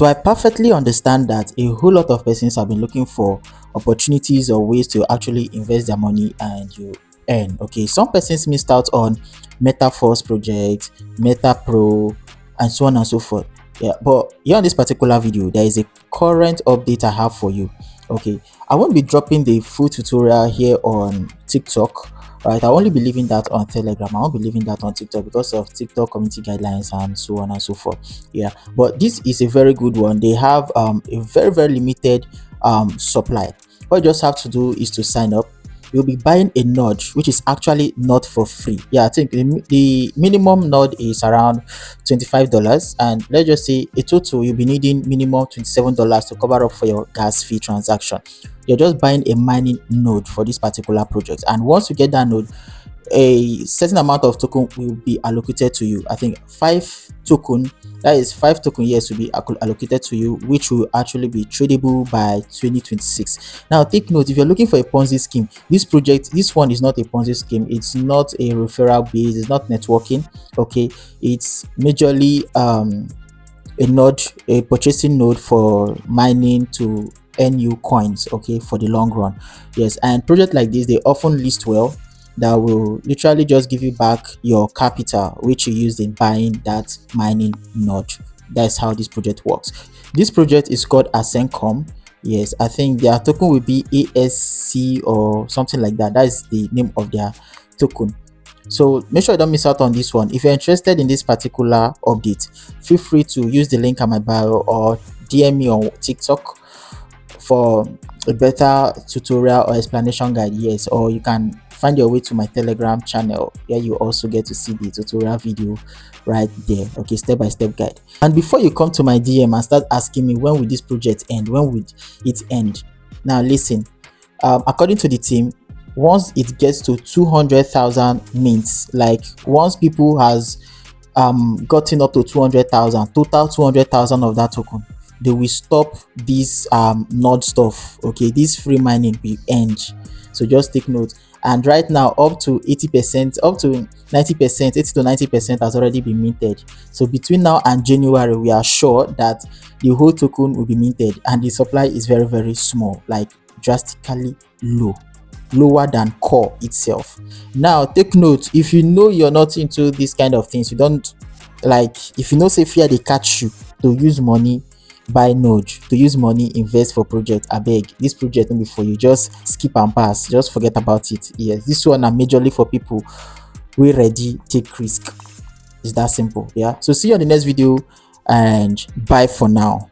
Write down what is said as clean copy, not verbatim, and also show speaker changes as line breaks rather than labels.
So I perfectly understand that a whole lot of persons have been looking for opportunities or ways to actually invest their money and you earn. Okay, some persons missed out on Metaforce project, Meta Pro, and so on and so forth. Yeah, but here on this particular video, there is a current update I have for you. Okay, I won't be dropping the full tutorial here on TikTok. Right, I only be leaving that on Telegram. I won't be leaving that on TikTok because of TikTok community guidelines and so on and so forth. Yeah, but this is a very good one. They have a very limited supply. What you just have to do is to sign up. You'll be buying a node which is actually not for free. Yeah, I think the minimum node is around $25, and let's just say a total you'll be needing minimum $27 to cover up for your gas fee transaction. You're just buying a mining node for this particular project, and once you get that node, a certain amount of token will be allocated to you. I think 5 token, that is 5 token years, will be allocated to you, which will actually be tradable by 2026. Now take note, if you're looking for a Ponzi scheme, this one is not a Ponzi scheme. It's not a referral base, it's not networking. Okay, it's majorly a purchasing node for mining to earn you coins, okay, for the long run. Yes, and projects like this, they often list well, that will literally just give you back your capital which you used in buying that mining node. That's how this project works. This project is called Ascensum. Yes, I think their token will be ASC or something like that. That is the name of their token. So make sure you don't miss out on this one. If you're interested in this particular update, feel free to use the link in my bio or DM me on TikTok for a better tutorial or explanation guide. Yes, or you can find your way to my Telegram channel where you also get to see the tutorial video right there. Okay, step-by-step guide. And before you come to my DM and start asking me when will this project end, when would it end, now listen, according to the team, once it gets to 200,000 mints, like once people has gotten up to 200,000, total 200,000 of that token, they will stop this node stuff. Okay, this free mining will end. So just take note. And right now, up to 80%, up to 90%, 80 to 90% has already been minted. So between now and January, we are sure that the whole token will be minted, and the supply is very small, like drastically lower than core itself. Now take note, if you know you're not into this kind of things, you don't like, if you know say fear they catch you to use money buy node, to use money invest for project, I beg, this project won't be for you. Just skip and pass, just forget about it. Yes, this one are majorly for people we ready take risk. It's that simple. Yeah, so see you on the next video, and bye for now.